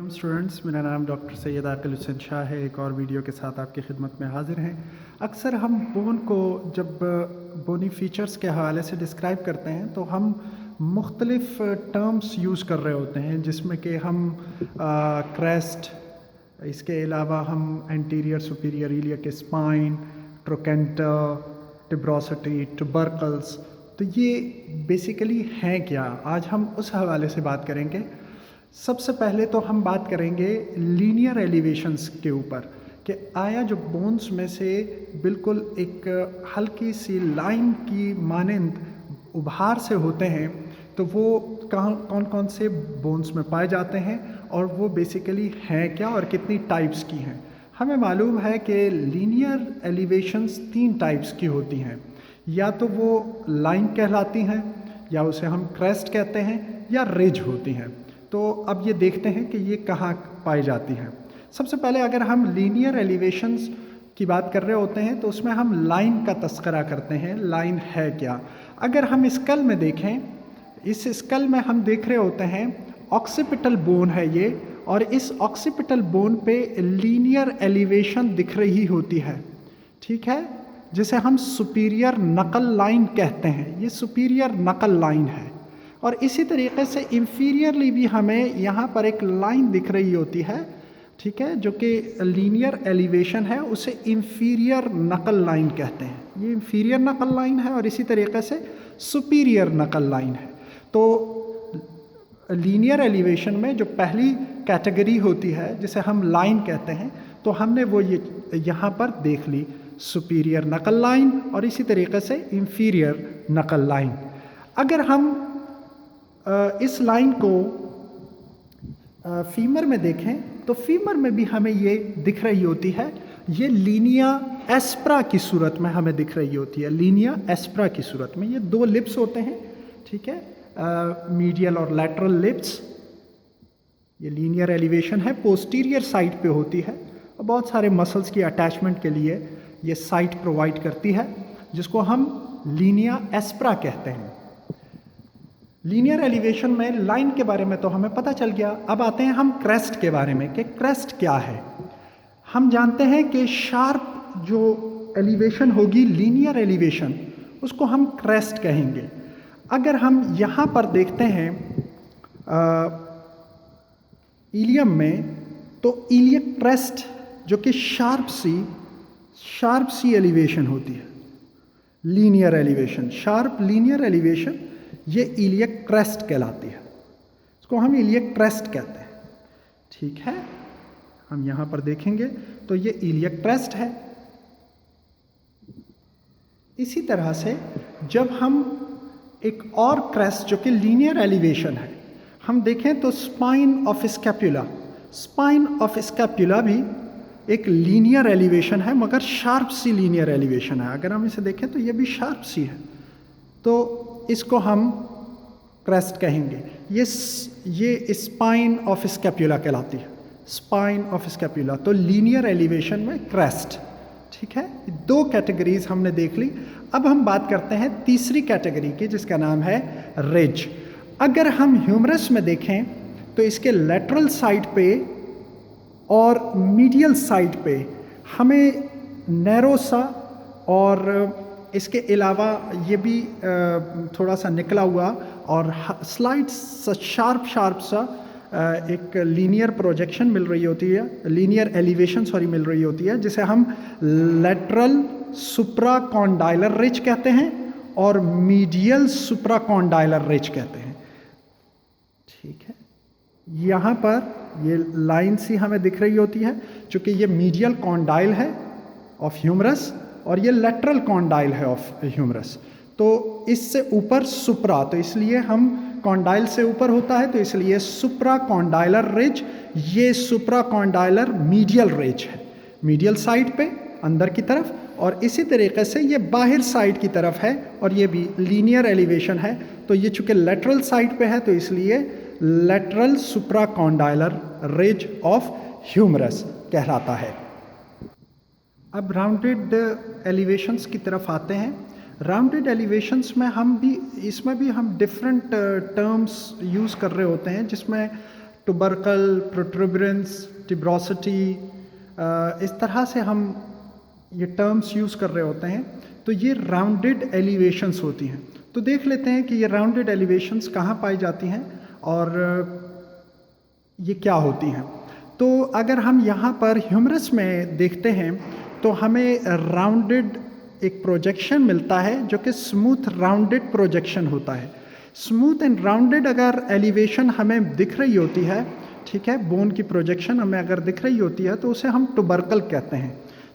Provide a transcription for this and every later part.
Students, मेरा नाम doctor Syed आकिल हुसैन शाह है। एक और वीडियो के साथ आपकी खिदमत में हाजिर हैं। अक्सर हम बोन को जब बोनी फीचर्स के हवाले से डिस्क्राइब करते हैं तो हम मुख्तलिफ़ टर्म्स यूज़ कर रहे होते हैं, जिसमें कि हम क्रेस्ट, इसके अलावा हम anterior superior iliac spine, trochanter, tuberosity, tubercles. तो ये बेसिकली हैं क्या, आज हम उस हवाले से बात करेंगे। सबसे पहले तो हम बात करेंगे लीनियर एलिवेशंस के ऊपर कि आया जो बोन्स में से बिल्कुल एक हल्की सी लाइन की मानंद उभार से होते हैं, तो वो कौन कौन से बोन्स में पाए जाते हैं और वो बेसिकली हैं क्या और कितनी टाइप्स की हैं। हमें मालूम है कि लीनियर एलिवेशंस 3 टाइप्स की होती हैं। या तो वो लाइन कहलाती हैं, या उसे हम क्रेस्ट कहते हैं, या रिज होती हैं। तो अब ये देखते हैं कि ये कहाँ पाई जाती हैं। सबसे पहले अगर हम लीनियर एलिवेशंस की बात कर रहे होते हैं तो उसमें हम लाइन का तस्करा करते हैं। लाइन है क्या? अगर हम स्कल में देखें, इस स्कल में हम देख रहे होते हैं ऑक्सीपिटल बोन है ये, और इस ऑक्सीपिटल बोन पे लीनियर एलिवेशन दिख रही होती है, ठीक है, जिसे हम सुपीरियर नकल लाइन कहते हैं। ये सुपीरियर नकल लाइन है। और इसी तरीके से इंफीरियरली भी हमें यहाँ पर एक लाइन दिख रही होती है, ठीक है, जो कि लीनियर एलिवेशन है, उसे इंफीरियर नकल लाइन कहते हैं। ये इंफीरियर नकल लाइन है और इसी तरीके से सुपीरियर नकल लाइन है। तो लीनियर एलिवेशन में जो पहली कैटेगरी होती है जिसे हम लाइन कहते हैं, तो हमने वो ये यहाँ पर देख ली, सुपीरियर नकल लाइन और इसी तरीके से इंफीरियर नकल लाइन। अगर हम इस लाइन को फीमर में देखें तो फीमर में भी हमें ये दिख रही होती है। ये लीनिया एस्प्रा की सूरत में हमें दिख रही होती है। लीनिया एस्प्रा की सूरत में ये 2 लिप्स होते हैं, ठीक है, मीडियल और लैटरल लिप्स। ये लीनियर एलिवेशन है, पोस्टीरियर साइड पे होती है और बहुत सारे मसल्स की अटैचमेंट के लिए ये साइट प्रोवाइड करती है, जिसको हम लीनिया एस्प्रा कहते हैं। लीनियर एलिवेशन में लाइन के बारे में तो हमें पता चल गया। अब आते हैं हम क्रेस्ट के बारे में कि क्रेस्ट क्या है। हम जानते हैं कि शार्प जो एलिवेशन होगी, लीनियर एलिवेशन, उसको हम क्रेस्ट कहेंगे। अगर हम यहाँ पर देखते हैं इलियम में, तो इलियक क्रेस्ट जो कि शार्प सी एलिवेशन होती है, linear elevation, sharp linear elevation, ये इलियक क्रेस्ट कहलाती है। इसको हम इलियक क्रेस्ट कहते हैं, ठीक है। हम यहाँ पर देखेंगे तो ये इलियक क्रेस्ट है। इसी तरह से जब हम एक और क्रेस्ट जो कि लीनियर एलिवेशन है हम देखें तो spine of scapula, spine of scapula भी एक लीनियर एलिवेशन है, मगर शार्प सी लीनियर एलिवेशन है। अगर हम इसे देखें तो ये भी शार्प सी है, तो इसको हम क्रेस्ट कहेंगे। ये स्पाइन ऑफ स्कैपुला कहलाती है, स्पाइन ऑफ स्कैपुला। तो लीनियर एलिवेशन में क्रेस्ट, ठीक है। 2 कैटेगरीज हमने देख ली। अब हम बात करते हैं तीसरी कैटेगरी की, जिसका नाम है रिज। अगर हम ह्यूमरस में देखें तो इसके लेटरल साइड पे और मीडियल साइड पे हमें नैरो सा, और इसके अलावा ये भी थोड़ा सा निकला हुआ और स्लाइड शार्प सा एक लीनियर प्रोजेक्शन मिल रही होती है, लीनियर एलिवेशन मिल रही होती है, जिसे हम लेटरल सुप्राकॉन्डाइलर रिज कहते हैं और मीडियल सुप्राकॉन्डाइलर रिज कहते हैं, ठीक है। यहाँ पर ये लाइन सी हमें दिख रही होती है, चूँकि ये मीडियल कॉन्डाइल है ऑफ ह्यूमरस और ये लेटरल कॉन्डाइल है ऑफ ह्यूमरस। तो इससे ऊपर सुप्रा, तो इसलिए हम कॉन्डाइल से ऊपर होता है तो इसलिए सुप्रा कॉन्डाइलर रिज। ये सुप्रा कॉन्डाइलर मीडियल रिज है, मीडियल साइड पे अंदर की तरफ, और इसी तरीके से ये बाहर साइड की तरफ है और ये भी लीनियर एलिवेशन है। तो ये चूँकि लेटरल साइड पे है तो इसलिए lateral supra condylar ridge of humerus कहलाता है। अब राउंडेड एलिवेशंस की तरफ आते हैं। राउंडेड एलिवेशंस में इसमें भी हम डिफरेंट टर्म्स यूज़ कर रहे होते हैं, जिसमें टुबरकल, प्रोट्रूबरेंस, टिब्रोसिटी, इस तरह से हम ये टर्म्स यूज़ कर रहे होते हैं। तो ये राउंडेड एलिवेशंस होती हैं। तो देख लेते हैं कि ये राउंडेड एलिवेशंस कहाँ पाई जाती हैं और ये क्या होती हैं। तो अगर हम यहाँ पर ह्यूमरस में देखते हैं तो हमें राउंडेड एक प्रोजेक्शन मिलता है जो कि स्मूथ राउंडेड प्रोजेक्शन होता है। स्मूथ एंड राउंडेड अगर एलिवेशन हमें दिख रही होती है, ठीक है, बोन की प्रोजेक्शन हमें अगर दिख रही होती है तो उसे हम टुबरकल कहते हैं।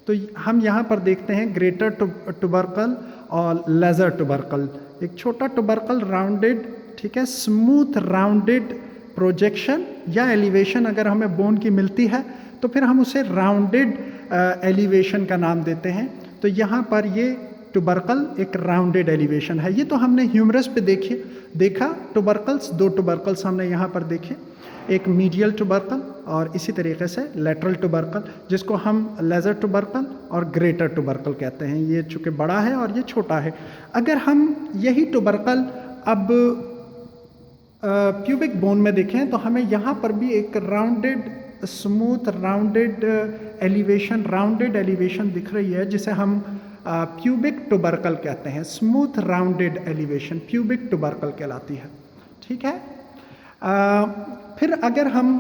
तो हम यहाँ पर देखते हैं ग्रेटर टुबरकल और लेजर टुबरकल। एक छोटा टुबरकल राउंडेड, ठीक है, स्मूथ राउंडेड प्रोजेक्शन या एलिवेशन अगर हमें बोन की मिलती है तो फिर हम उसे राउंडेड एलिवेशन का नाम देते हैं। तो यहाँ पर ये टुबरकल एक राउंडेड एलिवेशन है। ये तो हमने ह्यूमरस पे देखा टुबरकल्स, 2 टुबरकल्स हमने यहाँ पर देखे, एक मीडियल टुबरकल और इसी तरीके से लेटरल टुबरकल, जिसको हम लेजर टुबरकल और ग्रेटर टुबरकल कहते हैं। ये चूँकि बड़ा है और ये छोटा है। अगर हम यही टुबरकल अब प्यूबिक बोन में देखें तो हमें यहाँ पर भी एक राउंडेड, स्मूथ राउंडेड एलिवेशन दिख रही है, जिसे हम प्यूबिक टुबरकल कहते हैं। स्मूथ राउंडेड एलिवेशन प्यूबिक टुबरकल कहलाती है, ठीक है। फिर अगर हम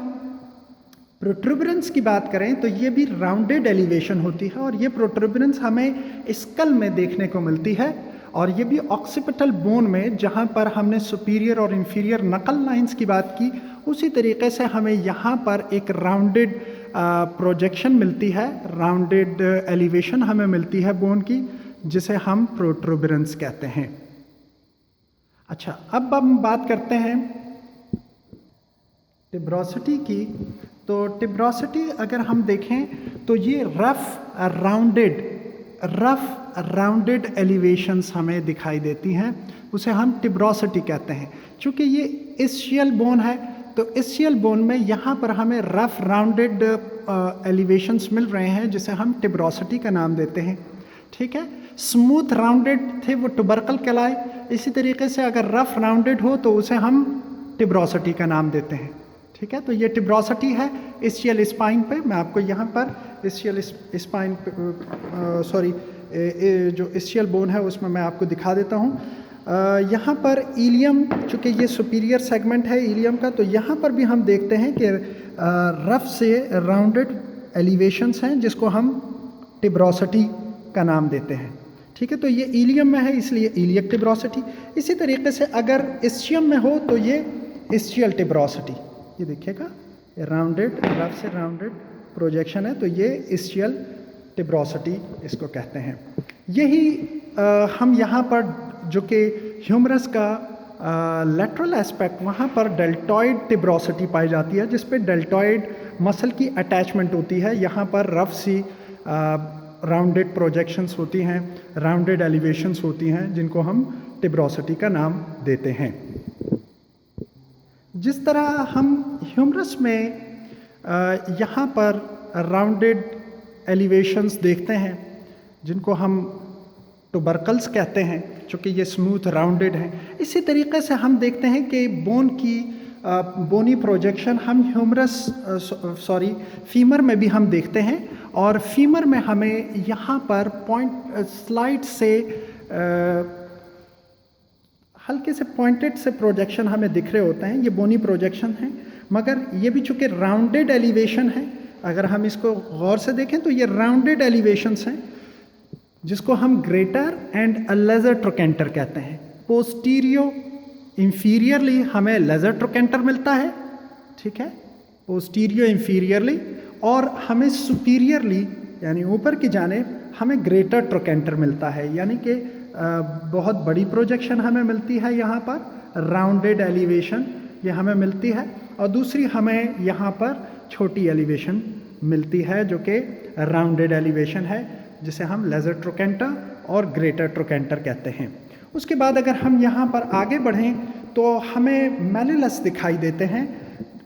प्रोट्रूबरेंस की बात करें तो ये भी राउंडेड एलिवेशन होती है और ये प्रोट्रूबरेंस हमें स्कल में देखने को मिलती है और ये भी ऑक्सीपिटल बोन में, जहाँ पर हमने सुपीरियर और इंफीरियर नकल लाइंस की बात की, उसी तरीके से हमें यहाँ पर एक राउंडेड प्रोजेक्शन मिलती है, राउंडेड एलिवेशन हमें मिलती है बोन की, जिसे हम प्रोट्रूबरेंस कहते हैं। अच्छा, अब हम बात करते हैं टिब्रोसिटी की। तो टिब्रोसिटी अगर हम देखें तो ये रफ राउंडेड एलिवेशंस हमें दिखाई देती हैं, उसे हम टिब्रोसिटी कहते हैं। चूँकि ये इस्शियल बोन है तो इस्शियल बोन में यहाँ पर हमें रफ राउंडेड एलिवेशंस मिल रहे हैं, जिसे हम टिब्रोसिटी का नाम देते हैं, ठीक है। स्मूथ राउंडेड थे वो टुबरकल कहलाए। इसी तरीके से अगर रफ राउंडेड हो तो उसे हम टिब्रोसिटी का नाम देते हैं, ठीक है। तो ये टिब्रोसिटी है इस्शियल स्पाइन पे। मैं आपको यहाँ पर इस्शियल स्पाइन जो इस्शियल बोन है उसमें मैं आपको दिखा देता हूँ। यहाँ पर इलियम, चूँकि ये सुपीरियर सेगमेंट है इलियम का, तो यहाँ पर भी हम देखते हैं कि रफ से राउंडेड एलिवेशंस हैं, जिसको हम टिब्रोसिटी का नाम देते हैं, ठीक है। तो ये इलियम में है इसलिए इलियक टिब्रोसिटी। इसी तरीके से अगर इस्चियम में हो तो ये इस्चियल टिब्रोसिटी। ये देखिएगा, राउंडेड, रफ से राउंडेड प्रोजेक्शन है, तो ये इस्चियल टिब्रोसिटी इसको कहते हैं। यही हम यहाँ पर जो कि ह्यूमरस का लेटरल एस्पेक्ट, वहाँ पर डेल्टॉइड टिब्रोसिटी पाई जाती है, जिस पे डेल्टॉइड मसल की अटैचमेंट होती है। यहाँ पर रफ सी राउंडेड प्रोजेक्शंस होती हैं, राउंडेड एलिवेशंस होती हैं, जिनको हम टिब्रोसिटी का नाम देते हैं। जिस तरह हम ह्यूमरस में यहाँ पर राउंडेड एलिवेशंस देखते हैं, जिनको हम टुबरकल्स कहते हैं, चूँकि ये स्मूथ राउंडेड हैं, इसी तरीके से हम देखते हैं कि बोन की बोनी प्रोजेक्शन हम फीमर में भी हम देखते हैं। और फीमर में हमें यहाँ पर पॉइंट स्लाइड से हल्के से पॉइंटेड से प्रोजेक्शन हमें दिख रहे होते हैं। ये बोनी प्रोजेक्शन है, मगर ये भी चूँकि राउंडेड एलिवेशन है, अगर हम इसको गौर से देखें तो ये राउंडेड एलिवेशंस हैं, जिसको हम ग्रेटर एंड लेजर ट्रोकेंटर कहते हैं। पोस्टीरियो इंफीरियरली हमें लेजर ट्रोकेंटर मिलता है, ठीक है, पोस्टीरियो इंफीरियरली, और हमें सुपीरियरली यानी ऊपर की जानिब हमें ग्रेटर ट्रोकेंटर मिलता है। यानी कि बहुत बड़ी प्रोजेक्शन हमें मिलती है यहाँ पर, राउंडेड एलिवेशन ये हमें मिलती है, और दूसरी हमें यहाँ पर छोटी एलिवेशन मिलती है जो कि राउंडेड एलिवेशन है, जिसे हम लेजर ट्रोकेंटर और ग्रेटर ट्रोकेंटर कहते हैं। उसके बाद अगर हम यहाँ पर आगे बढ़ें तो हमें मेलिलस दिखाई देते हैं,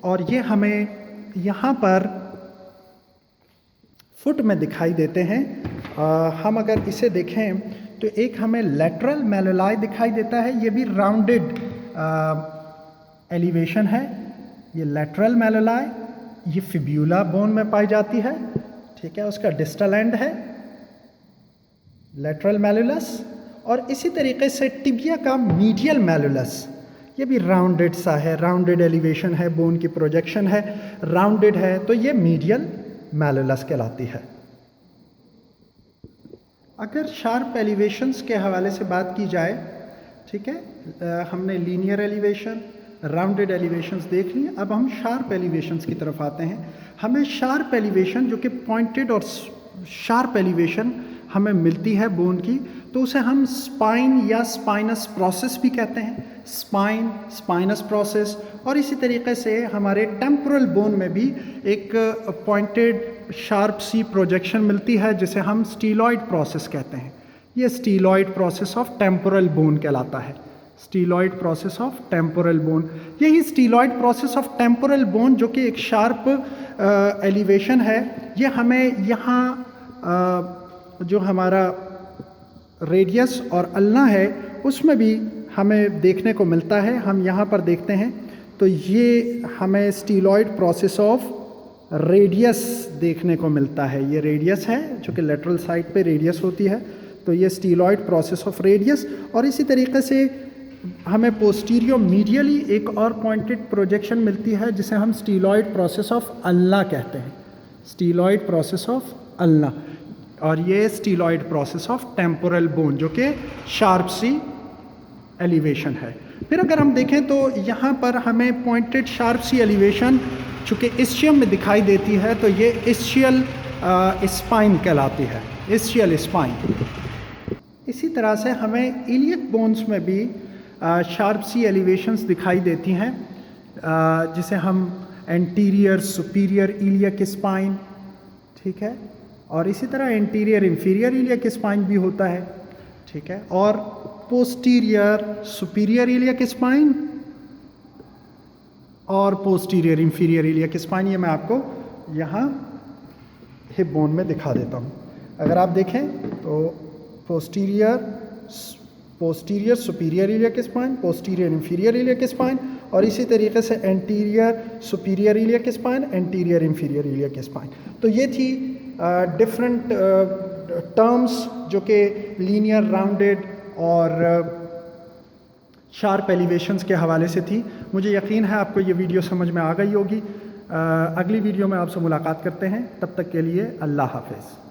और ये हमें यहाँ पर फुट में दिखाई देते हैं। हम अगर इसे देखें तो एक हमें लेटरल मेलिलाई दिखाई देता है, ये भी राउंडेड एलिवेशन है, ये लैटरल मैलुलाई, ये फिब्यूला बोन में पाई जाती है, ठीक है। उसका डिस्टल एंड है लैटरल मैलुलस, और इसी तरीके से टिबिया का मीडियल मैलुलस, ये भी राउंडेड सा है, राउंडेड एलिवेशन है, बोन की प्रोजेक्शन है, राउंडेड है, तो ये मीडियल मैलुलस कहलाती है। अगर शार्प एलिवेशंस के हवाले से बात की जाए, ठीक है, हमने लीनियर एलिवेशन, राउंडेड एलिवेशंस देख ली, अब हम शार्प एलिवेशंस की तरफ आते हैं। हमें शार्प एलिवेशन जो कि पॉइंटेड और शार्प एलिवेशन हमें मिलती है बोन की, तो उसे हम स्पाइन या स्पाइनस प्रोसेस भी कहते हैं, स्पाइन, स्पाइनस प्रोसेस। और इसी तरीके से हमारे टेम्पोरल बोन में भी एक पॉइंटेड शार्प सी प्रोजेक्शन मिलती है जिसे हम स्टीलॉइड प्रोसेस कहते हैं। ये स्टीलॉइड प्रोसेस ऑफ टेम्पोरल बोन कहलाता है, स्टीलॉइड प्रोसेस ऑफ टेम्पोरल बोन। यही स्टीलॉइड प्रोसेस ऑफ टेम्पोरल बोन जो कि एक शार्प एलिवेशन है, ये हमें यहाँ जो हमारा रेडियस और अल्ना है उसमें भी हमें देखने को मिलता है। हम यहाँ पर देखते हैं तो ये हमें स्टीलॉइड प्रोसेस ऑफ रेडियस देखने को मिलता है। ये रेडियस है जो कि लेटरल साइड पे रेडियस होती है, तो ये स्टीलॉइड प्रोसेस ऑफ रेडियस। और इसी तरीके से हमें पोस्टीरियर मीडियली एक और पॉइंटेड प्रोजेक्शन मिलती है जिसे हम स्टीलॉइड प्रोसेस ऑफ अल्ना कहते हैं, स्टीलॉइड प्रोसेस ऑफ अल्ना। और ये स्टीलॉइड प्रोसेस ऑफ टेम्पोरल बोन जो कि शार्प सी एलिवेशन है। फिर अगर हम देखें तो यहाँ पर हमें पॉइंटेड शार्प सी एलिवेशन चूँकि इस्चियम में दिखाई देती है, तो ये इस्चियल स्पाइन कहलाती है, इस्चियल स्पाइन। इसी तरह से हमें इलियक बोन्स में भी शार्प सी एलिवेशंस दिखाई देती हैं, जिसे हम एंटीरियर सुपीरियर इलियक स्पाइन, ठीक है, और इसी तरह एंटीरियर इंफीरियर इलियक स्पाइन भी होता है, ठीक है, और पोस्टीरियर सुपीरियर इलियक स्पाइन और पोस्टीरियर इंफीरियर इलियक स्पाइन। ये मैं आपको यहाँ हिप बोन में दिखा देता हूँ। अगर आप देखें तो posterior superior iliac spine, posterior inferior iliac spine, और इसी तरीके से anterior superior iliac spine, anterior inferior iliac spine. तो ये थी डिफरेंट टर्म्स जो कि लीनियर, राउंडेड और शार्प एलिवेशंस के हवाले से थी। मुझे यकीन है आपको ये वीडियो समझ में आ गई होगी। अगली वीडियो में आपसे मुलाकात करते हैं, तब तक के लिए अल्लाह हाफ़िज़।